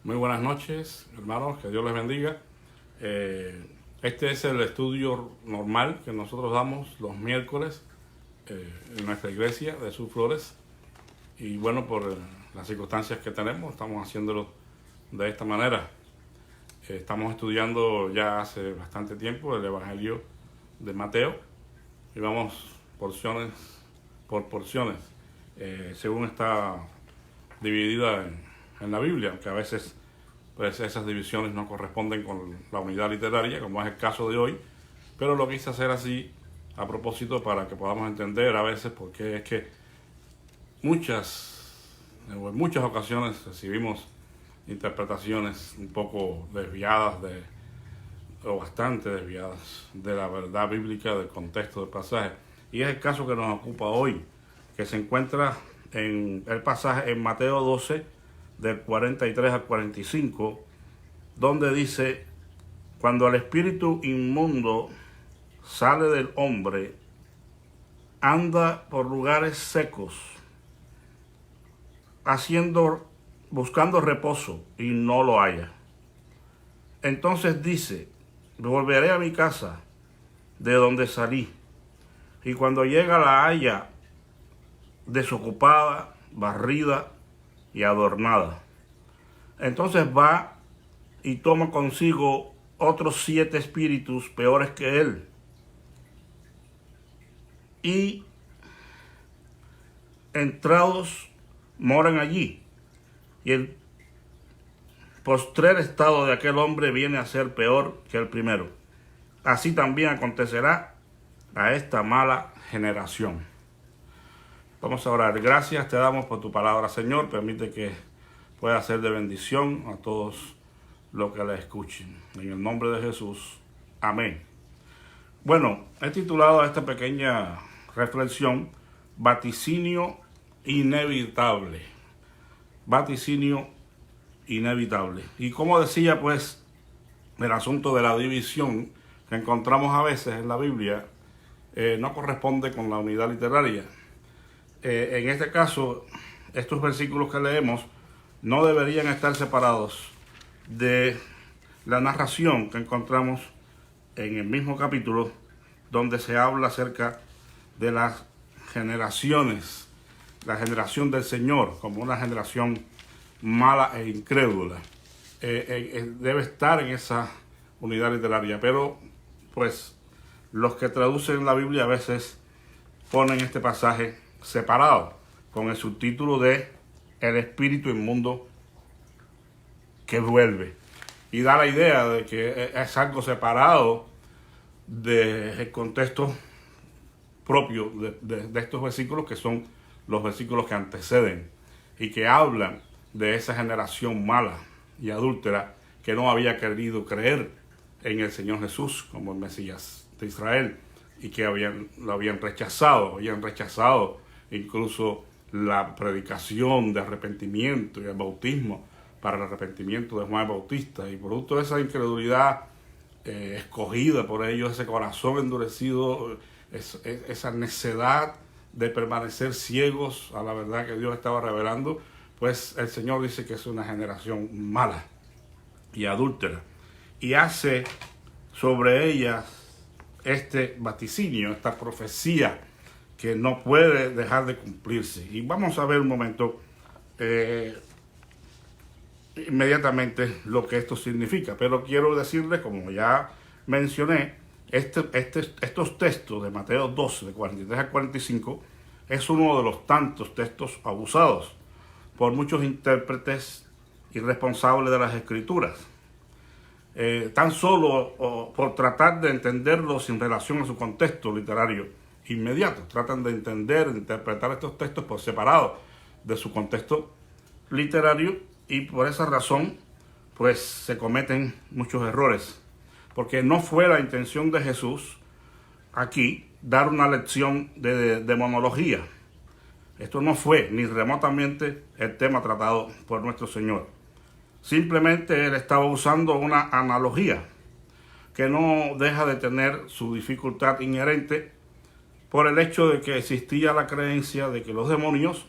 Muy buenas noches, hermanos, que Dios les bendiga. Este es el estudio normal que nosotros damos los miércoles en nuestra iglesia de Sus Flores. Y bueno, por las circunstancias que tenemos, estamos haciéndolo de esta manera. Estamos estudiando ya hace bastante tiempo el Evangelio de Mateo y vamos porciones por porciones, según está dividida en la Biblia, aunque a veces pues esas divisiones no corresponden con la unidad literaria, como es el caso de hoy, pero lo quise hacer así a propósito para que podamos entender a veces porque es que en muchas ocasiones recibimos interpretaciones un poco desviadas o bastante desviadas de la verdad bíblica, del contexto del pasaje. Y es el caso que nos ocupa hoy, que se encuentra en el pasaje en Mateo 12, del 43 al 45, donde dice: cuando el espíritu inmundo sale del hombre, anda por lugares secos, buscando reposo, y no lo halla. Entonces dice: volveré a mi casa de donde salí. Y cuando llega la halla desocupada, barrida y adornada. Entonces va y toma consigo otros 7 espíritus peores que él. Y entrados moran allí. Y el postrer estado de aquel hombre viene a ser peor que el primero. Así también acontecerá a esta mala generación. Vamos a orar. Gracias te damos por tu palabra, Señor. Permite que pueda ser de bendición a todos los que la escuchen. En el nombre de Jesús. Amén. Bueno, he titulado a esta pequeña reflexión Vaticinio inevitable. Vaticinio inevitable. Y como decía, pues, el asunto de la división que encontramos a veces en la Biblia no corresponde con la unidad literaria. En este caso, estos versículos que leemos no deberían estar separados de la narración que encontramos en el mismo capítulo, donde se habla acerca de las generaciones, la generación del Señor como una generación mala e incrédula. Debe estar en esa unidad literaria, pero pues los que traducen la Biblia a veces ponen este pasaje separado con el subtítulo de el espíritu inmundo que vuelve, y da la idea de que es algo separado del contexto propio de estos versículos, que son los versículos que anteceden y que hablan de esa generación mala y adúltera que no había querido creer en el Señor Jesús como el Mesías de Israel, y que lo habían rechazado incluso la predicación de arrepentimiento y el bautismo para el arrepentimiento de Juan el Bautista. Y producto de esa incredulidad escogida por ellos, ese corazón endurecido, esa necedad de permanecer ciegos a la verdad que Dios estaba revelando, pues el Señor dice que es una generación mala y adúltera, y hace sobre ellas este vaticinio, esta profecía que no puede dejar de cumplirse. Y vamos a ver un momento inmediatamente lo que esto significa, pero quiero decirles, como ya mencioné, estos textos de Mateo 12, de 43 al 45, es uno de los tantos textos abusados por muchos intérpretes irresponsables de las Escrituras, tan solo por tratar de entenderlo sin relación a su contexto literario inmediato. Tratan de entender, de interpretar estos textos por separado de su contexto literario, y por esa razón pues se cometen muchos errores, porque no fue la intención de Jesús aquí dar una lección de demonología. Esto no fue ni remotamente el tema tratado por nuestro Señor. Simplemente él estaba usando una analogía que no deja de tener su dificultad inherente por el hecho de que existía la creencia de que los demonios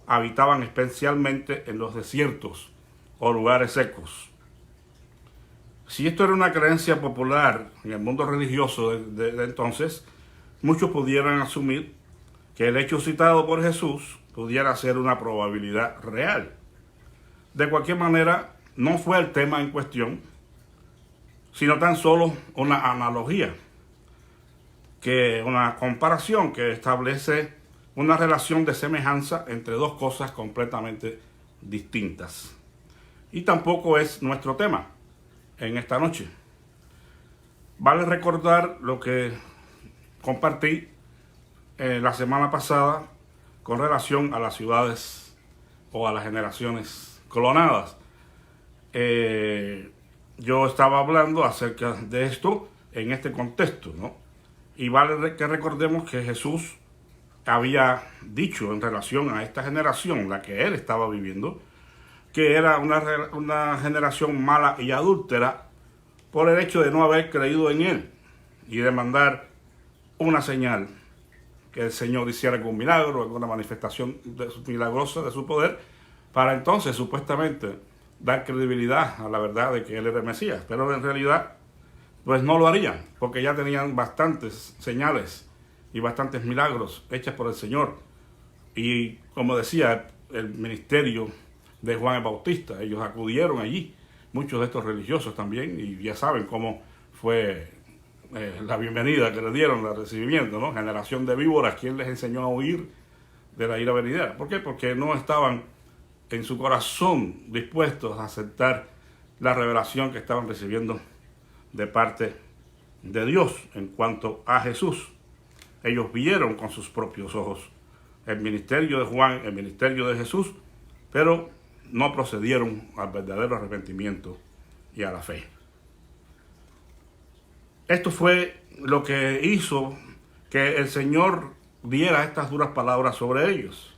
habitaban especialmente en los desiertos o lugares secos. Si esto era una creencia popular en el mundo religioso de entonces, muchos pudieran asumir que el hecho citado por Jesús pudiera ser una probabilidad real. De cualquier manera, no fue el tema en cuestión, sino tan solo una analogía, una comparación que establece una relación de semejanza entre dos cosas completamente distintas. Y tampoco es nuestro tema en esta noche. Vale recordar lo que compartí la semana pasada con relación a las ciudades o a las generaciones clonadas. Yo estaba hablando acerca de esto en este contexto, ¿no? Y vale que recordemos que Jesús había dicho en relación a esta generación, la que él estaba viviendo, que era una generación mala y adúltera por el hecho de no haber creído en él y de mandar una señal, que el Señor hiciera algún milagro, alguna manifestación milagrosa de su poder, para entonces supuestamente dar credibilidad a la verdad de que él era el Mesías. Pero en realidad, pues no lo harían, porque ya tenían bastantes señales y bastantes milagros hechas por el Señor. Y como decía, el ministerio de Juan el Bautista, ellos acudieron allí, muchos de estos religiosos también, y ya saben cómo fue la bienvenida que le dieron, el recibimiento, ¿no? Generación de víboras, ¿quién les enseñó a huir de la ira venidera? ¿Por qué? Porque no estaban en su corazón dispuestos a aceptar la revelación que estaban recibiendo de parte de Dios en cuanto a Jesús. Ellos vieron con sus propios ojos el ministerio de Juan, el ministerio de Jesús, pero no procedieron al verdadero arrepentimiento y a la fe. Esto fue lo que hizo que el Señor diera estas duras palabras sobre ellos,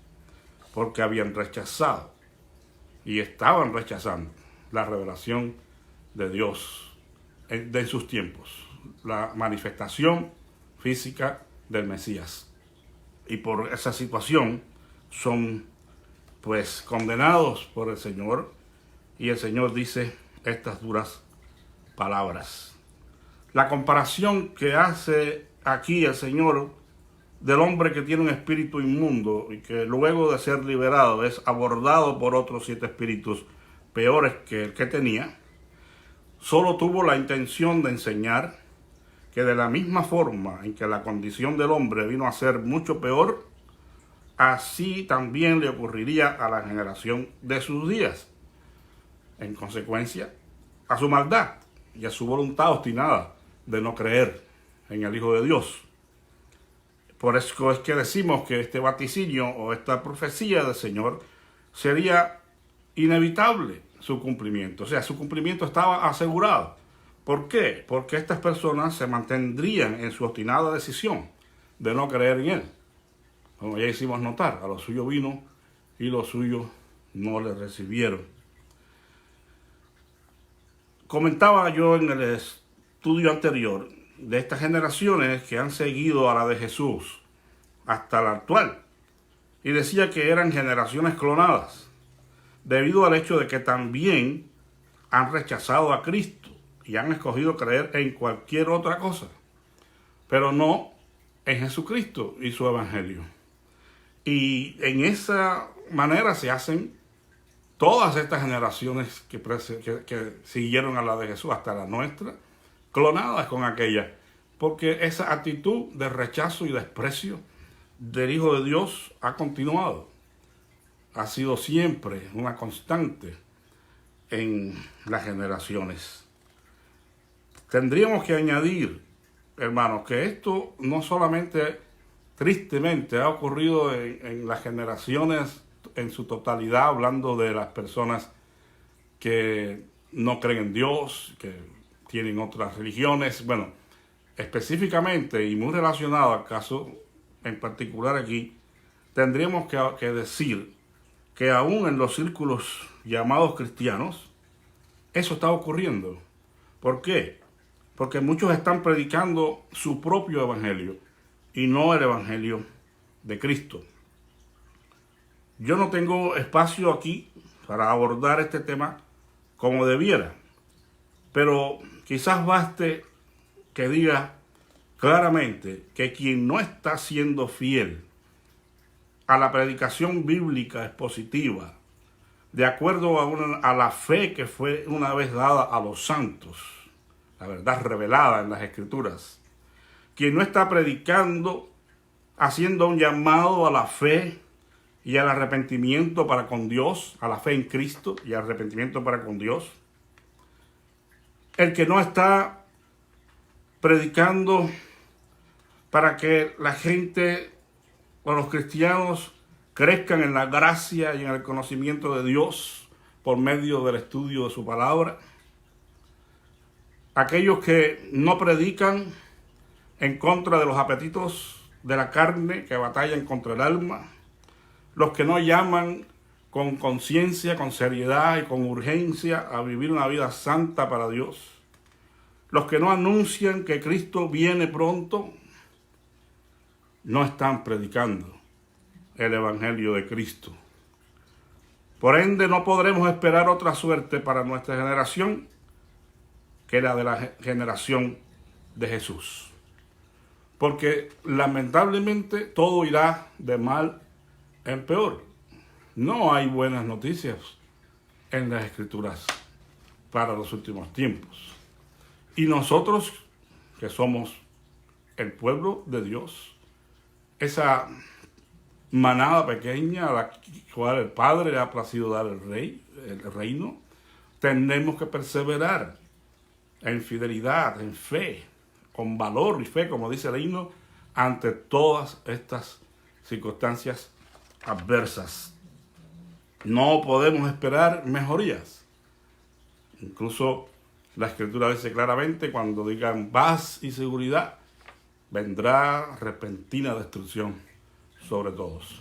porque habían rechazado y estaban rechazando la revelación de Dios de sus tiempos, la manifestación física del Mesías. Y por esa situación son pues condenados por el Señor, y el Señor dice estas duras palabras. La comparación que hace aquí el Señor del hombre que tiene un espíritu inmundo y que luego de ser liberado es abordado por otros 7 espíritus peores que el que tenía, solo tuvo la intención de enseñar que de la misma forma en que la condición del hombre vino a ser mucho peor, así también le ocurriría a la generación de sus días, en consecuencia a su maldad y a su voluntad obstinada de no creer en el Hijo de Dios. Por eso es que decimos que este vaticinio o esta profecía del Señor sería inevitable su cumplimiento. O sea, su cumplimiento estaba asegurado. ¿Por qué? Porque estas personas se mantendrían en su obstinada decisión de no creer en Él. Como ya hicimos notar, a lo suyo vino y los suyos no le recibieron. Comentaba yo en el estudio anterior de estas generaciones que han seguido a la de Jesús hasta la actual, y decía que eran generaciones clonadas, debido al hecho de que también han rechazado a Cristo y han escogido creer en cualquier otra cosa, pero no en Jesucristo y su Evangelio. Y en esa manera se hacen todas estas generaciones que siguieron a la de Jesús hasta la nuestra, clonadas con aquella, porque esa actitud de rechazo y desprecio del Hijo de Dios ha continuado. Ha sido siempre una constante en las generaciones. Tendríamos que añadir, hermanos, que esto no solamente tristemente ha ocurrido en las generaciones en su totalidad, hablando de las personas que no creen en Dios, que tienen otras religiones. Bueno, específicamente y muy relacionado al caso en particular aquí, tendríamos que decir que aún en los círculos llamados cristianos, eso está ocurriendo. ¿Por qué? Porque muchos están predicando su propio evangelio y no el evangelio de Cristo. Yo no tengo espacio aquí para abordar este tema como debiera. Pero quizás baste que diga claramente que quien no está siendo fiel a la predicación bíblica expositiva, de acuerdo a la fe que fue una vez dada a los santos, la verdad revelada en las Escrituras, quien no está predicando, haciendo un llamado a la fe y al arrepentimiento para con Dios, a la fe en Cristo y al arrepentimiento para con Dios, el que no está predicando para que la gente o los cristianos crezcan en la gracia y en el conocimiento de Dios por medio del estudio de su palabra. Aquellos que no predican en contra de los apetitos de la carne que batallan contra el alma. Los que no llaman con conciencia, con seriedad y con urgencia a vivir una vida santa para Dios. Los que no anuncian que Cristo viene pronto, no están predicando el Evangelio de Cristo. Por ende, no podremos esperar otra suerte para nuestra generación que la de la generación de Jesús. Porque lamentablemente todo irá de mal en peor. No hay buenas noticias en las Escrituras para los últimos tiempos. Y nosotros, que somos el pueblo de Dios, esa manada pequeña a la cual el Padre le ha placido dar el reino, tenemos que perseverar en fidelidad, en fe, con valor y fe, como dice el himno, ante todas estas circunstancias adversas. No podemos esperar mejorías. Incluso la Escritura dice claramente, cuando digan paz y seguridad, vendrá repentina destrucción sobre todos.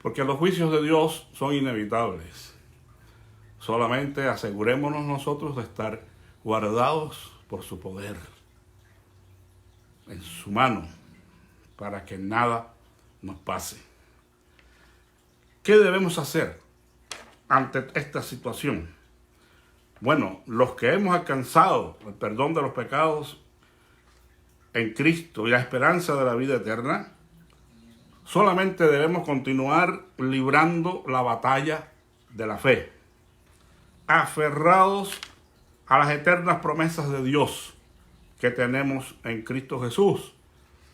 Porque los juicios de Dios son inevitables. Solamente asegurémonos nosotros de estar guardados por su poder, en su mano, para que nada nos pase. ¿Qué debemos hacer ante esta situación? Bueno, los que hemos alcanzado el perdón de los pecados en Cristo y la esperanza de la vida eterna, solamente debemos continuar librando la batalla de la fe, aferrados a las eternas promesas de Dios que tenemos en Cristo Jesús,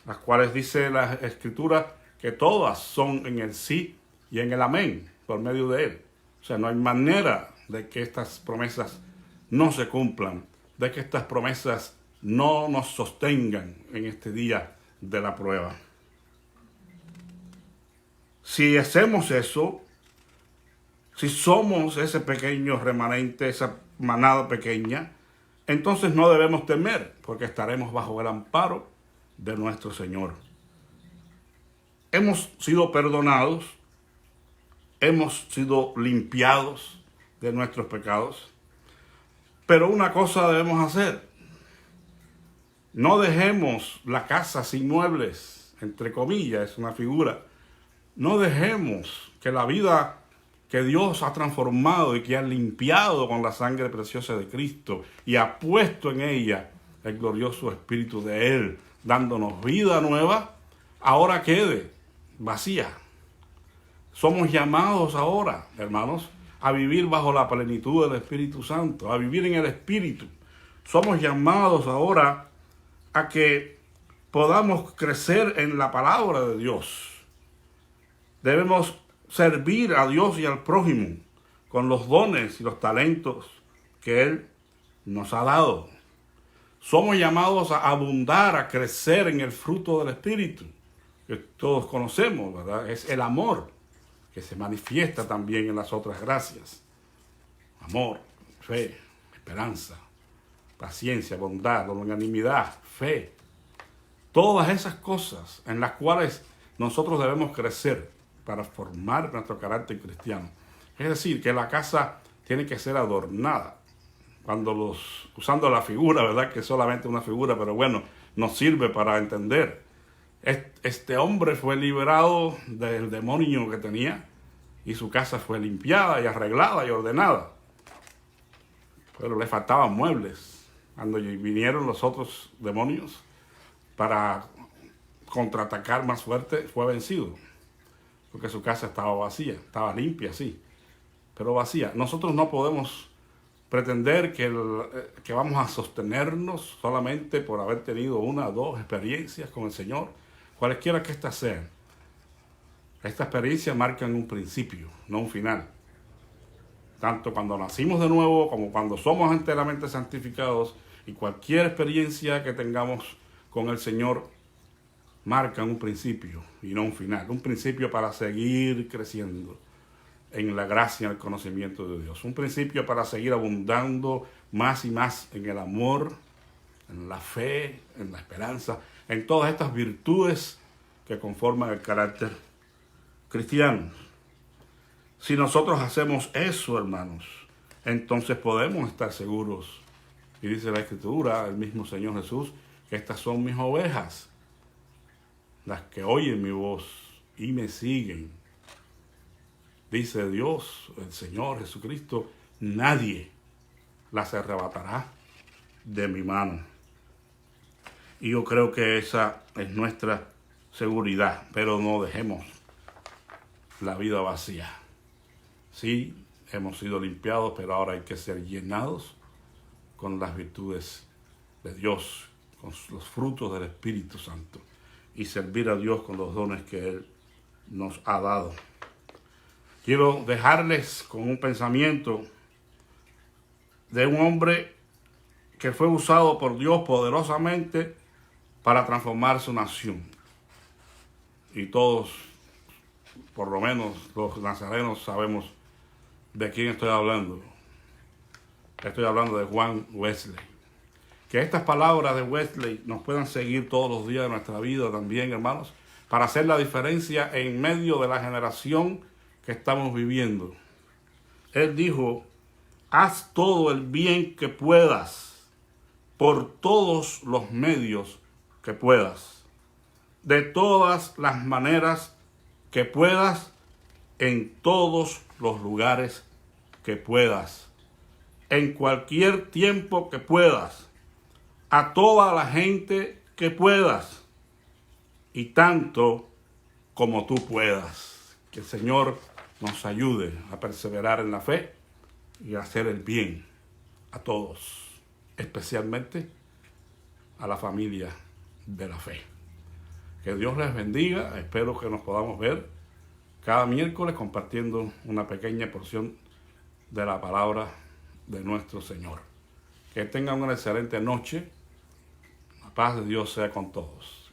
las cuales dice la Escritura que todas son en el sí y en el amén por medio de Él. O sea, no hay manera de que estas promesas no se cumplan, de que estas promesas no nos sostengan en este día de la prueba. Si hacemos eso, si somos ese pequeño remanente, esa manada pequeña, entonces no debemos temer, porque estaremos bajo el amparo de nuestro Señor. Hemos sido perdonados, hemos sido limpiados de nuestros pecados, pero una cosa debemos hacer: no dejemos la casa sin muebles, entre comillas, es una figura. No dejemos que la vida que Dios ha transformado y que ha limpiado con la sangre preciosa de Cristo y ha puesto en ella el glorioso Espíritu de Él, dándonos vida nueva, ahora quede vacía. Somos llamados ahora, hermanos, a vivir bajo la plenitud del Espíritu Santo, a vivir en el Espíritu. Somos llamados ahora a que podamos crecer en la palabra de Dios. Debemos servir a Dios y al prójimo con los dones y los talentos que Él nos ha dado. Somos llamados a abundar, a crecer en el fruto del Espíritu, que todos conocemos, ¿verdad? Es el amor, que se manifiesta también en las otras gracias. Amor, fe, esperanza, paciencia, bondad, longanimidad, fe. Todas esas cosas en las cuales nosotros debemos crecer para formar nuestro carácter cristiano. Es decir, que la casa tiene que ser adornada. Usando la figura, ¿verdad? Que es solamente una figura, pero bueno, nos sirve para entender. Este hombre fue liberado del demonio que tenía y su casa fue limpiada y arreglada y ordenada. pero le faltaban muebles. Cuando vinieron los otros demonios para contraatacar más fuerte, fue vencido, porque su casa estaba vacía, estaba limpia, sí, pero vacía. Nosotros no podemos pretender que vamos a sostenernos solamente por haber tenido una o dos experiencias con el Señor, cualesquiera que éstas sean. Estas experiencias marcan un principio, no un final. Tanto cuando nacimos de nuevo como cuando somos enteramente santificados, y cualquier experiencia que tengamos con el Señor marcan un principio y no un final. Un principio para seguir creciendo en la gracia y en el conocimiento de Dios. Un principio para seguir abundando más y más en el amor, en la fe, en la esperanza, en todas estas virtudes que conforman el carácter cristiano. Si nosotros hacemos eso, hermanos, entonces podemos estar seguros. Y dice la Escritura, el mismo Señor Jesús, que estas son mis ovejas, las que oyen mi voz y me siguen. Dice Dios, el Señor Jesucristo, nadie las arrebatará de mi mano. Y yo creo que esa es nuestra seguridad, pero no dejemos la vida vacía. Sí, hemos sido limpiados, pero ahora hay que ser llenados con las virtudes de Dios, con los frutos del Espíritu Santo, y servir a Dios con los dones que Él nos ha dado. Quiero dejarles con un pensamiento de un hombre que fue usado por Dios poderosamente para transformar su nación. Y todos, por lo menos los nazarenos, sabemos de quién estoy hablando. Estoy hablando de Juan Wesley. Que estas palabras de Wesley nos puedan seguir todos los días de nuestra vida también, hermanos, para hacer la diferencia en medio de la generación que estamos viviendo. Él dijo: haz todo el bien que puedas, por todos los medios que puedas, de todas las maneras que puedas, en todos los lugares que puedas, en cualquier tiempo que puedas, a toda la gente que puedas, y tanto como tú puedas. Que el Señor nos ayude a perseverar en la fe y a hacer el bien a todos, especialmente a la familia de la fe. Que Dios les bendiga. Espero que nos podamos ver cada miércoles compartiendo una pequeña porción de la palabra de nuestro Señor. Que tengan una excelente noche. La paz de Dios sea con todos.